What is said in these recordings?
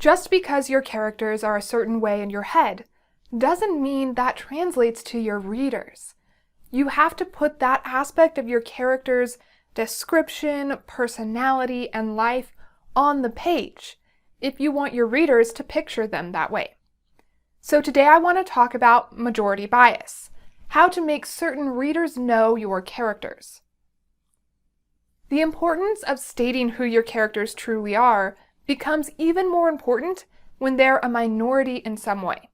Just because your characters are a certain way in your head doesn't mean that translates to your readers. You have to put that aspect of your character's description, personality, and life on the page if you want your readers to picture them that way. So today I want to talk about majority bias, how to make certain readers know your characters. The importance of stating who your characters truly are becomes even more important when they're a minority in some way.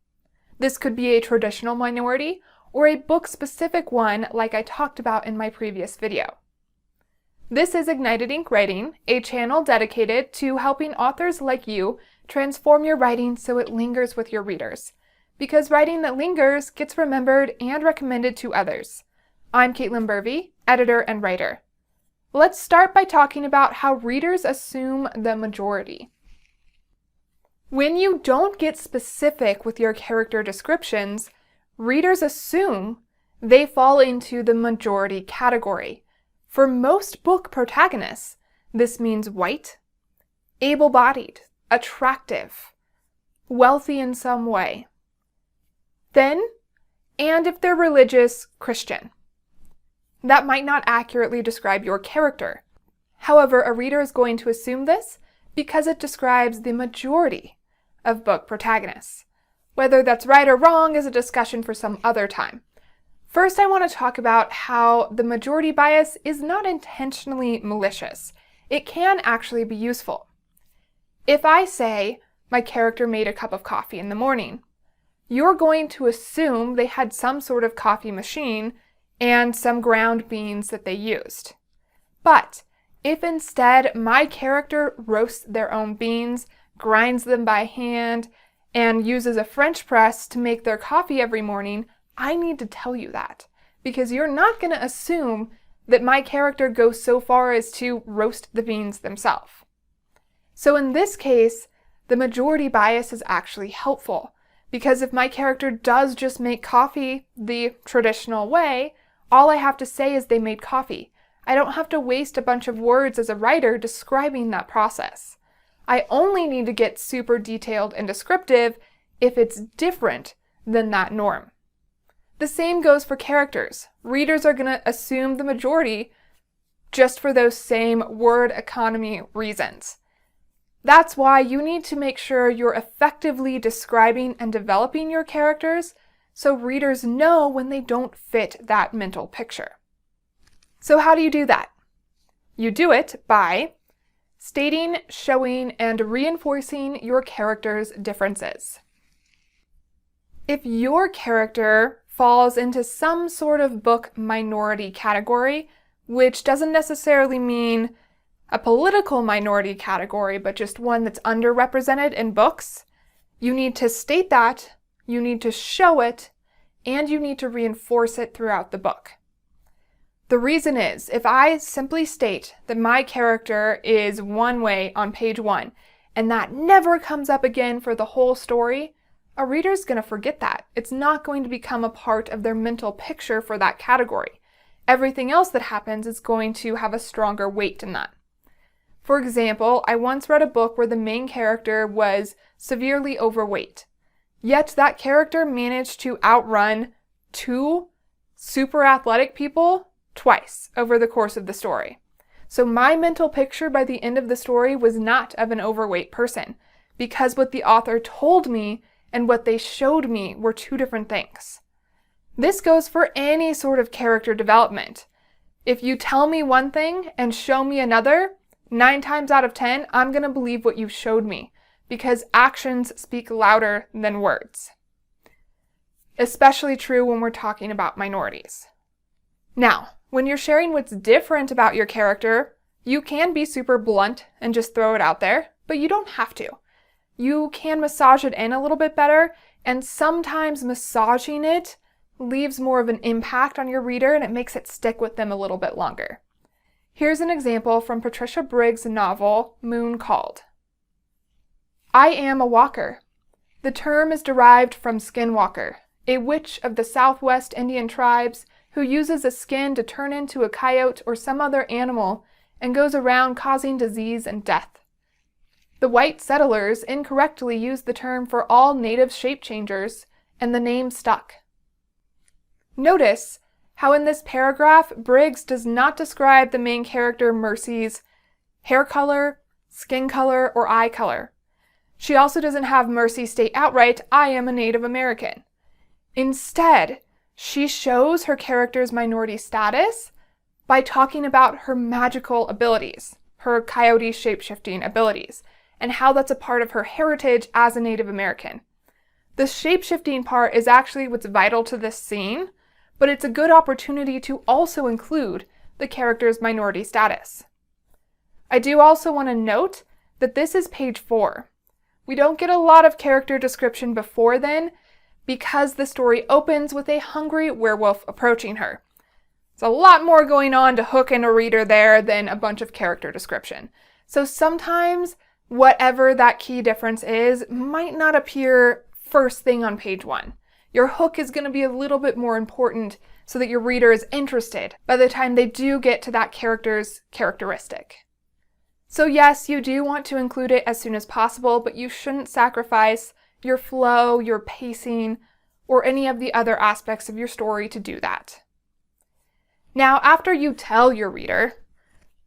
This could be a traditional minority or a book-specific one like I talked about in my previous video. This is Ignited Ink Writing, a channel dedicated to helping authors like you transform your writing so it lingers with your readers. Because writing that lingers gets remembered and recommended to others. I'm Caitlin Burvey, editor and writer. Let's start by talking about how readers assume the majority. When you don't get specific with your character descriptions, readers assume they fall into the majority category. For most book protagonists, this means white, able-bodied, attractive, wealthy in some way, thin, and if they're religious, Christian. That might not accurately describe your character. However, a reader is going to assume this because it describes the majority of book protagonists. Whether that's right or wrong is a discussion for some other time. First, I want to talk about how the majority bias is not intentionally malicious. It can actually be useful. If I say, my character made a cup of coffee in the morning, you're going to assume they had some sort of coffee machine and some ground beans that they used. But if instead my character roasts their own beans, grinds them by hand, and uses a French press to make their coffee every morning, I need to tell you that, because you're not going to assume that my character goes so far as to roast the beans themselves. So in this case, the majority bias is actually helpful. Because if my character does just make coffee the traditional way, all I have to say is they made coffee. I don't have to waste a bunch of words as a writer describing that process. I only need to get super detailed and descriptive if it's different than that norm. The same goes for characters. Readers are going to assume the majority just for those same word economy reasons. That's why you need to make sure you're effectively describing and developing your characters so readers know when they don't fit that mental picture. So how do you do that? You do it by stating, showing, and reinforcing your character's differences. If your character falls into some sort of book minority category, which doesn't necessarily mean a political minority category, but just one that's underrepresented in books, you need to state that, you need to show it, and you need to reinforce it throughout the book. The reason is, if I simply state that my character is one way on page 1, and that never comes up again for the whole story, a reader's going to forget that. It's not going to become a part of their mental picture for that category. Everything else that happens is going to have a stronger weight in that. For example, I once read a book where the main character was severely overweight, yet that character managed to outrun 2 super athletic people twice over the course of the story. So my mental picture by the end of the story was not of an overweight person, because what the author told me and what they showed me were 2 different things. This goes for any sort of character development. If you tell me one thing and show me another, 9 times out of 10, I'm going to believe what you showed me, because actions speak louder than words. Especially true when we're talking about minorities. Now, when you're sharing what's different about your character, you can be super blunt and just throw it out there, but you don't have to. You can massage it in a little bit better, and sometimes massaging it leaves more of an impact on your reader and it makes it stick with them a little bit longer. Here's an example from Patricia Briggs' novel, Moon Called. I am a walker. The term is derived from skinwalker, a witch of the Southwest Indian tribes who uses a skin to turn into a coyote or some other animal and goes around causing disease and death. The white settlers incorrectly used the term for all native shape changers, and the name stuck. Notice how in this paragraph, Briggs does not describe the main character Mercy's hair color, skin color, or eye color. She also doesn't have Mercy state outright, "I am a Native American." Instead, she shows her character's minority status by talking about her magical abilities, her coyote shape-shifting abilities, and how that's a part of her heritage as a Native American. The shape-shifting part is actually what's vital to this scene, but it's a good opportunity to also include the character's minority status. I do also want to note that this is page 4. We don't get a lot of character description before then because the story opens with a hungry werewolf approaching her. There's a lot more going on to hook in a reader there than a bunch of character description. So sometimes whatever that key difference is might not appear first thing on page 1. Your hook is going to be a little bit more important so that your reader is interested by the time they do get to that character's characteristic. So yes, you do want to include it as soon as possible, but you shouldn't sacrifice your flow, your pacing, or any of the other aspects of your story to do that. Now, after you tell your reader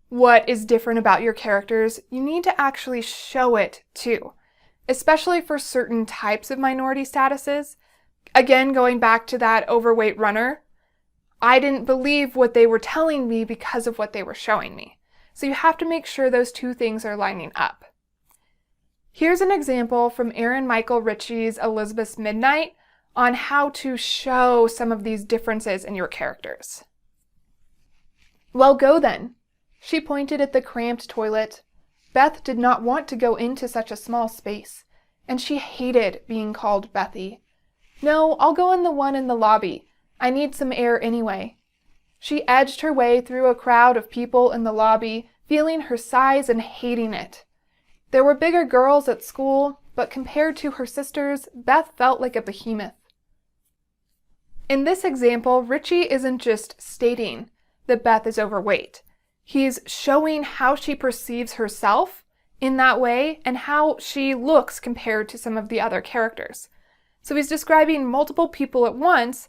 what is different about your characters, you need to actually show it too, especially for certain types of minority statuses. Again, going back to that overweight runner, I didn't believe what they were telling me because of what they were showing me. So you have to make sure those two things are lining up. Here's an example from Erin Michael Ritchie's Elizabeth's Midnight on how to show some of these differences in your characters. "Well, go then." She pointed at the cramped toilet. Beth did not want to go into such a small space, and she hated being called Bethy. "No, I'll go in the one in the lobby. I need some air anyway." She edged her way through a crowd of people in the lobby, feeling her size and hating it. There were bigger girls at school, but compared to her sisters, Beth felt like a behemoth. In this example, Ritchie isn't just stating that Beth is overweight. He's showing how she perceives herself in that way and how she looks compared to some of the other characters. So he's describing multiple people at once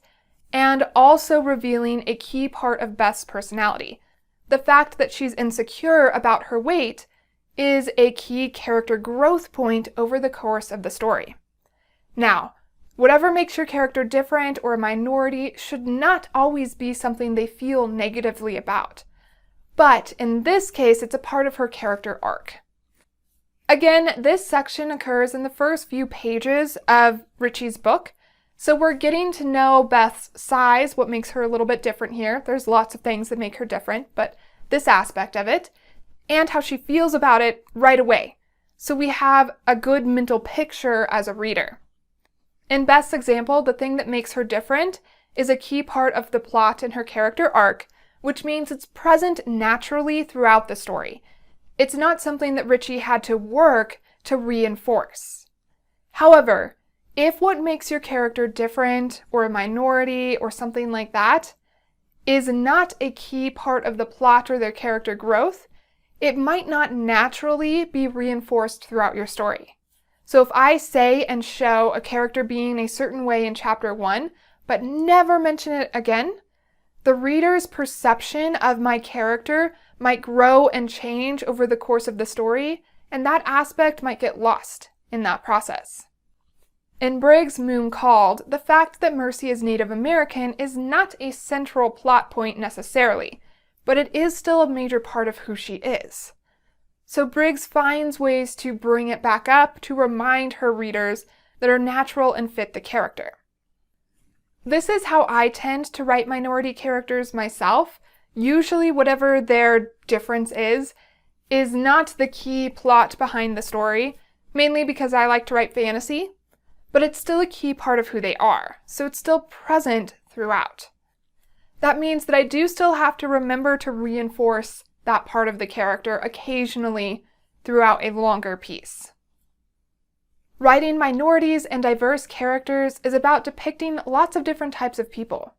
and also revealing a key part of Beth's personality. The fact that she's insecure about her weight is a key character growth point over the course of the story. Now, whatever makes your character different or a minority should not always be something they feel negatively about. But in this case, it's a part of her character arc. Again, this section occurs in the first few pages of Ritchie's book. So we're getting to know Beth's size, what makes her a little bit different here. There's lots of things that make her different, but this aspect of it, and how she feels about it right away. So we have a good mental picture as a reader. In Beth's example, the thing that makes her different is a key part of the plot in her character arc, which means it's present naturally throughout the story. It's not something that Ritchie had to work to reinforce. However, if what makes your character different or a minority or something like that is not a key part of the plot or their character growth, it might not naturally be reinforced throughout your story. So if I say and show a character being a certain way in chapter 1, but never mention it again, the reader's perception of my character might grow and change over the course of the story, and that aspect might get lost in that process. In Briggs' Moon Called, the fact that Mercy is Native American is not a central plot point necessarily, but it is still a major part of who she is. So Briggs finds ways to bring it back up to remind her readers that are natural and fit the character. This is how I tend to write minority characters myself. Usually whatever their difference is not the key plot behind the story, mainly because I like to write fantasy, but it's still a key part of who they are, so it's still present throughout. That means that I do still have to remember to reinforce that part of the character occasionally throughout a longer piece. Writing minorities and diverse characters is about depicting lots of different types of people.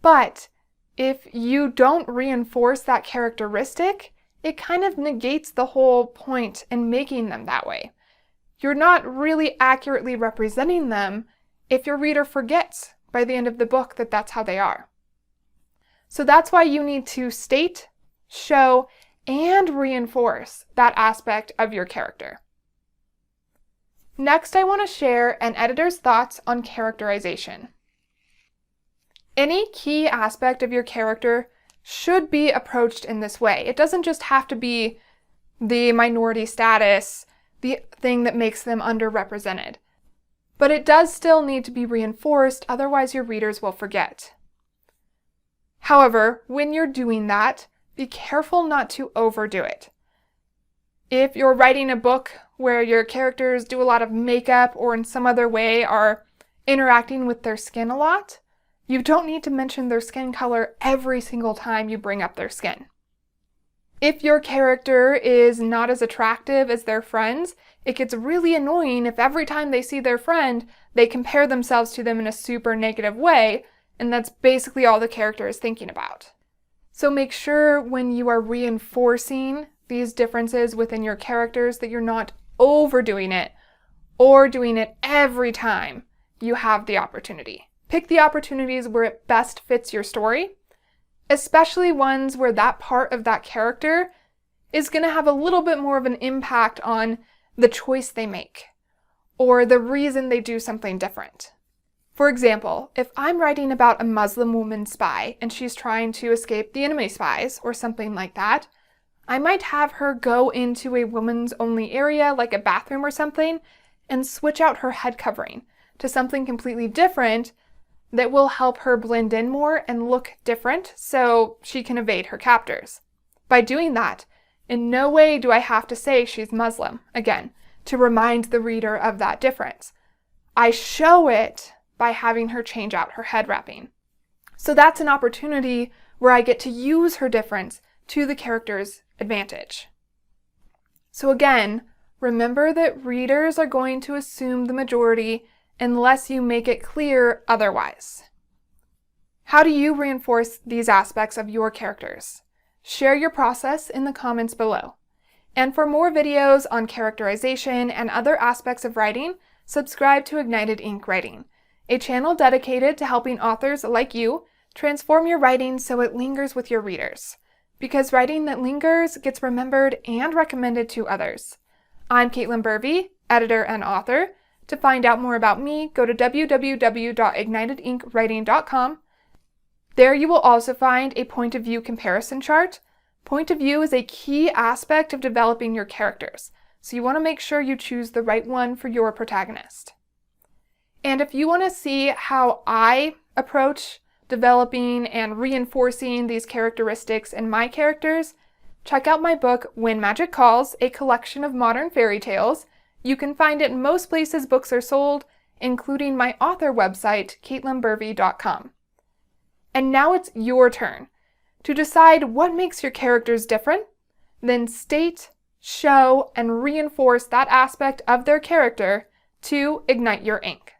But if you don't reinforce that characteristic, it kind of negates the whole point in making them that way. You're not really accurately representing them if your reader forgets by the end of the book that that's how they are. So that's why you need to state, show, and reinforce that aspect of your character. Next, I want to share an editor's thoughts on characterization. Any key aspect of your character should be approached in this way. It doesn't just have to be the minority status, the thing that makes them underrepresented. But it does still need to be reinforced, otherwise your readers will forget. However, when you're doing that, be careful not to overdo it. If you're writing a book where your characters do a lot of makeup or in some other way are interacting with their skin a lot, you don't need to mention their skin color every single time you bring up their skin. If your character is not as attractive as their friends, it gets really annoying if every time they see their friend, they compare themselves to them in a super negative way, and that's basically all the character is thinking about. So make sure when you are reinforcing these differences within your characters that you're not overdoing it or doing it every time you have the opportunity. Pick the opportunities where it best fits your story, especially ones where that part of that character is going to have a little bit more of an impact on the choice they make or the reason they do something different. For example, if I'm writing about a Muslim woman spy and she's trying to escape the enemy spies or something like that, I might have her go into a woman's only area like a bathroom or something and switch out her head covering to something completely different that will help her blend in more and look different so she can evade her captors. By doing that, in no way do I have to say she's Muslim, again, to remind the reader of that difference. I show it by having her change out her head wrapping. So that's an opportunity where I get to use her difference to the character's advantage. So again, remember that readers are going to assume the majority unless you make it clear otherwise. How do you reinforce these aspects of your characters? Share your process in the comments below. And for more videos on characterization and other aspects of writing, subscribe to Ignited Ink Writing, a channel dedicated to helping authors like you transform your writing so it lingers with your readers. Because writing that lingers gets remembered and recommended to others. I'm Caitlin Burvey, editor and author. To find out more about me, go to www.ignitedinkwriting.com. There you will also find a point of view comparison chart. Point of view is a key aspect of developing your characters, so you want to make sure you choose the right one for your protagonist. And if you want to see how I approach developing and reinforcing these characteristics in my characters, check out my book, When Magic Calls, a collection of modern fairy tales. You can find it in most places books are sold, including my author website, caitlinburvey.com. And now it's your turn to decide what makes your characters different, then state, show, and reinforce that aspect of their character to ignite your ink.